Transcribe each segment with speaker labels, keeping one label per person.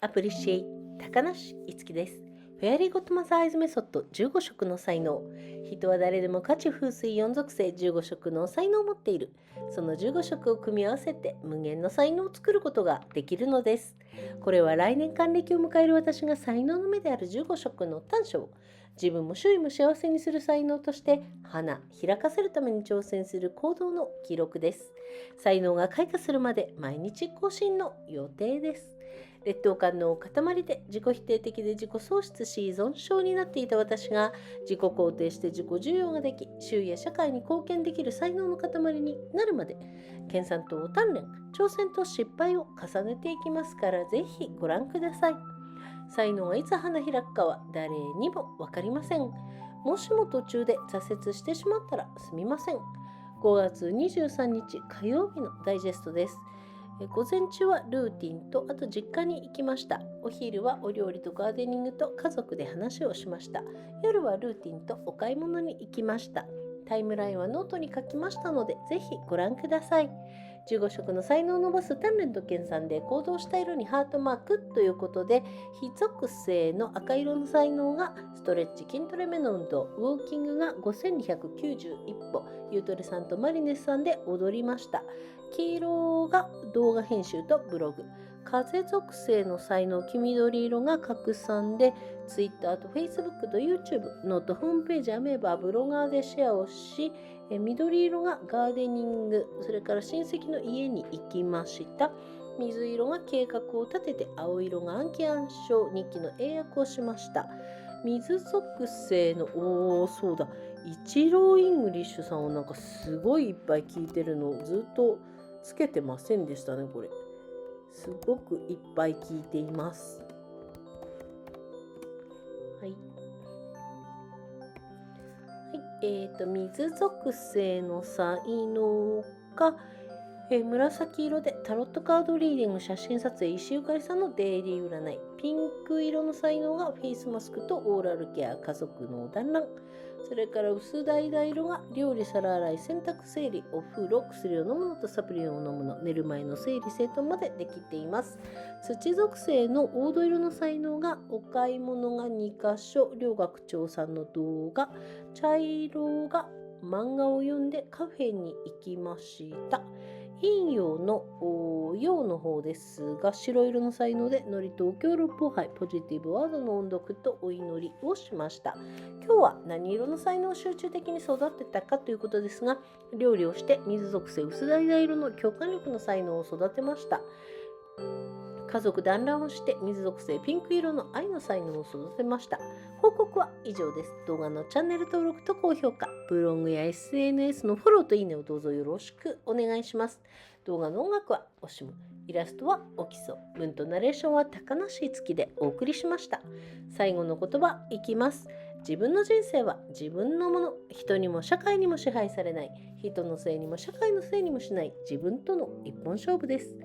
Speaker 1: アプリシエイト高梨いつきです。フェアリーゴッドマザーアイズメソッド15色の才能。人は誰でも価値風水4属性15色の才能を持っている。その15色を組み合わせて無限の才能を作ることができるのです。これは来年還暦を迎える私が才能の目である15色の短所を自分も周囲も幸せにする才能として花開かせるために挑戦する行動の記録です。才能が開花するまで毎日更新の予定です。劣等感の塊で自己否定的で自己喪失し依存症になっていた私が、自己肯定して自己受容ができ、周囲や社会に貢献できる才能の塊になるまで、研鑽と鍛錬、挑戦と失敗を重ねていきますから、ぜひご覧ください。才能がいつ花開くかは誰にも分かりません。もしも途中で挫折してしまったらすみません。5月23日火曜日のダイジェストです。午前中はルーティンと、あと実家に行きました。お昼はお料理とガーデニングと家族で話をしました。夜はルーティンとお買い物に行きました。タイムラインはノートに書きましたので、ぜひご覧ください。15色の才能を伸ばす鍛錬と研鑽で行動した色にハートマークということで、非属性の赤色の才能がストレッチ、筋トレ、目の運動、ウォーキングが5291歩、ユウトレさんとマリネスさんで踊りました。黄色が動画編集とブログ、風属性の才能黄緑色が拡散で Twitter と Facebook と YouTube ノートホームページアメーバブロガーでシェアをし、緑色がガーデニング、それから親戚の家に行きました。水色が計画を立てて、青色が暗記暗唱日記の英訳をしました。水属性のそうだ、一郎イングリッシュさんをなんかすごいいっぱい聞いてるのをずっとつけてませんでしたね。これすごくいっぱい聞いています。はい、水属性の才能が、紫色でタロットカードリーディング、写真撮影、石ゆかりさんのデイリー占い。ピンク色の才能がフェイスマスクとオーラルケア、家族の団らん。それから薄橙色が料理、皿洗い、洗濯、整理、お風呂、薬を飲むのとサプリを飲むの、寝る前の整理整頓までできています。土属性の黄土色の才能がお買い物が2箇所、両学長さんの動画。茶色が漫画を読んでカフェに行きました。陰陽の陽の方ですが、白色の才能でノリと協力ポハイ、ポジティブワードの音読とお祈りをしました。今日は何色の才能を集中的に育てたかということですが、料理をして水属性薄橙色の共感力の才能を育てました。家族団らんをして水属性ピンク色の愛の才能を育てました。報告は以上です。動画のチャンネル登録と高評価、ブログや SNS のフォローといいねをどうぞよろしくお願いします。動画の音楽はオシム、イラストはオキソ、文とナレーションは高梨いつきでお送りしました。最後の言葉いきます。自分の人生は自分のもの。人にも社会にも支配されない。人のせいにも社会のせいにもしない自分との一本勝負です。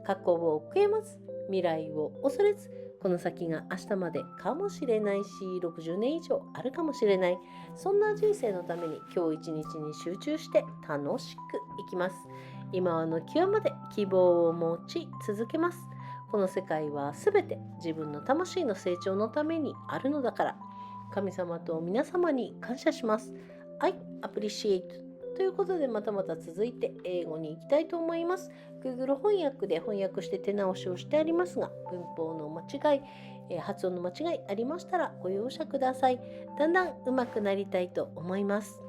Speaker 1: 過去を悔やまず、未来を恐れず、この先が明日までかもしれないし、60年以上あるかもしれない。そんな人生のために今日一日に集中して楽しく生きます。今はの極まで希望を持ち続けます。この世界はすべて自分の魂の成長のためにあるのだから。神様と皆様に感謝します。I appreciateということで、またまた続いて英語に行きたいと思います。Google 翻訳で翻訳して手直しをしてありますが、文法の間違い、発音の間違いありましたらご容赦ください。だんだん上手くなりたいと思います。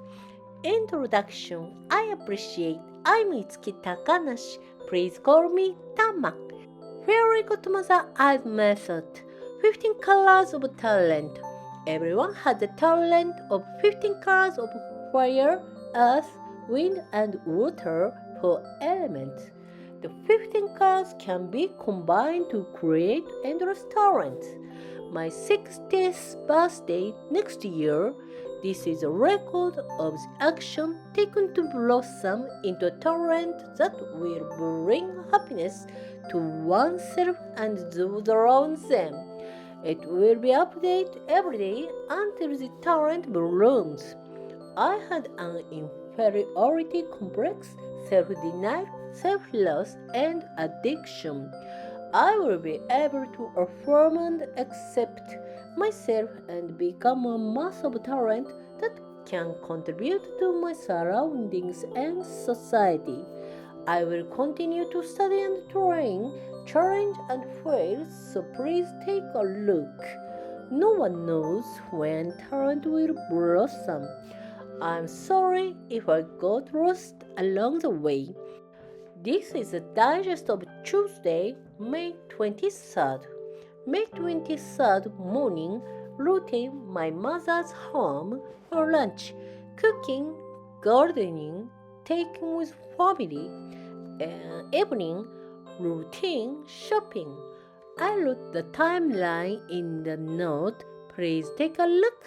Speaker 1: Introduction. I appreciate. I'm Itsuki Takanashi. Please call me Tama. Fairy Godmother I've method. 15 colors of talent. Everyone has the talent of 15 colors of fire, earth, wind and water for elements. The 15 colors can be combined to create endless talents. My 60th birthday next year. This is a record of the action taken to blossom into a talent that will bring happiness to oneself and those around them. It will be updated every day until the talent blooms. I had an inferiority complex, self-denial, self-loss, and addiction. I will be able to affirm and accept myself and become a mass of talent that can contribute to my surroundings and society. I will continue to study and train, challenge and fail, so please take a look. No one knows when talent will blossom. I'm sorry if I got lost along the way. This is a digest of Tuesday, May 23rd. May 23rd morning, routine my mother's home for lunch, cooking, gardening, taking with family, evening, routine shopping. I wrote the timeline in the note. Please take a look.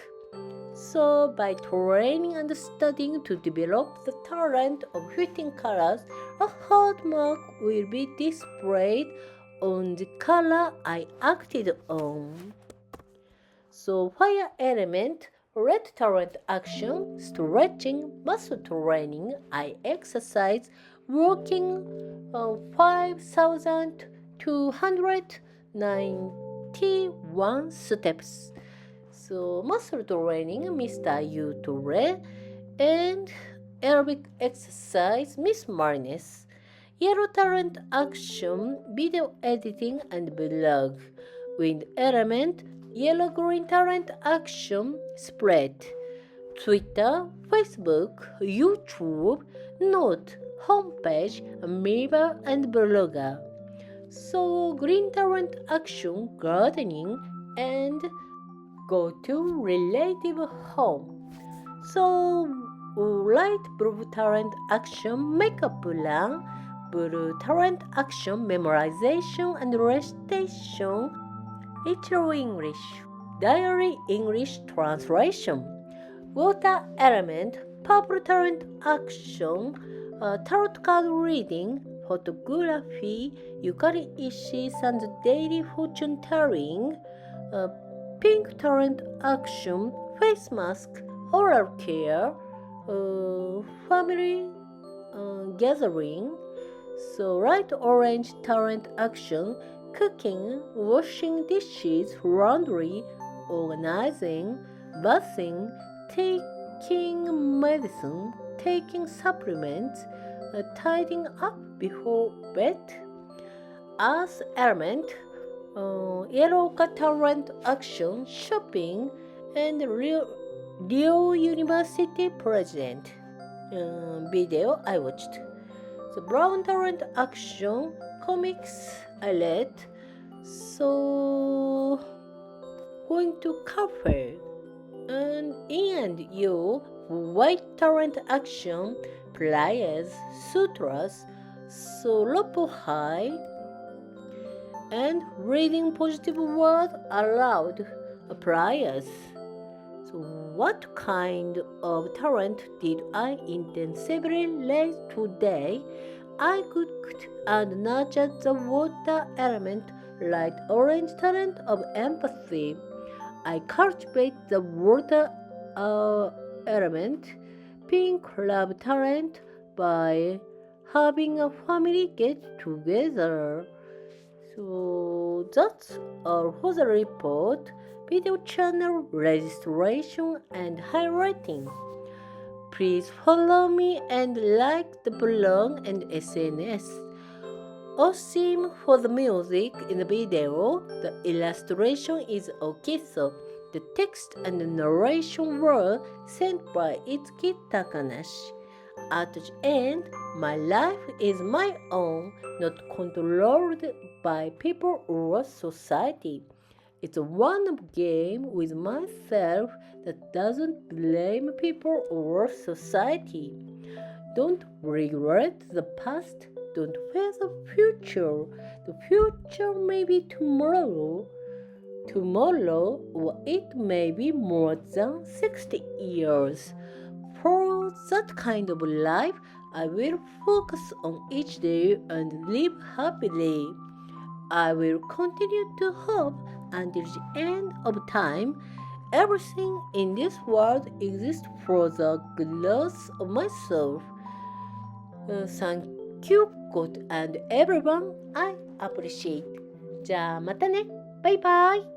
Speaker 1: So, by training and studying to develop the talent of fitting colors, a heart mark will be displayed on the color I acted on. So, fire element, red talent action, stretching, muscle training, I exercise, walking 5,291 steps. So, muscle training, Mr. Yuto, and aerobic exercise, Miss Marnes. Yellow talent action, video editing and blog. Wind element, yellow-green talent action, spread. Twitter, Facebook, YouTube, note, homepage, Miva and blogger. So, green talent action, gardening, and go to relative home. So, light blue talent action, makeup plan, blue talent action, memorization and recitation, literal English, diary English translation, water element, purple talent action, tarot card reading, photography, Yukari Ishii-san's daily fortune telling, pink talent action, face mask, oral care, family gathering. So light orange talent action, cooking, washing dishes, laundry, organizing, bathing, taking medicine, taking supplements, tidying up before bed. Earth element, yellow talent action, shopping, and Rio University president video I watched. So brown talent action, comics I read. So going to cafe, and you white talent action, players, sutras, so lopo high, and reading positive word aloud applies. So what kind of talent did I intensively raise today? I cooked and nurtured the water element, light orange talent of empathy. I cultivate the water element, pink love talent, by having a family get together. So that's all for the report, video channel registration and highlighting. Please follow me and like the blog and SNS. Awesome for the music in the video. The illustration is Okiso. The text and the narration were sent by Itsuki Takanashi. At the end, my life is my own, not controlled by people or society. It's a one game with myself that doesn't blame people or society. Don't regret the past. Don't fear the future. The future may be tomorrow, or it may be more than 60 years. For that kind of life, I will focus on each day and live happily. I will continue to hope until the end of time. Everything in this world exists for the growth of myself. Thank you, God, and everyone. I appreciate. じゃあまたね。バイバイ。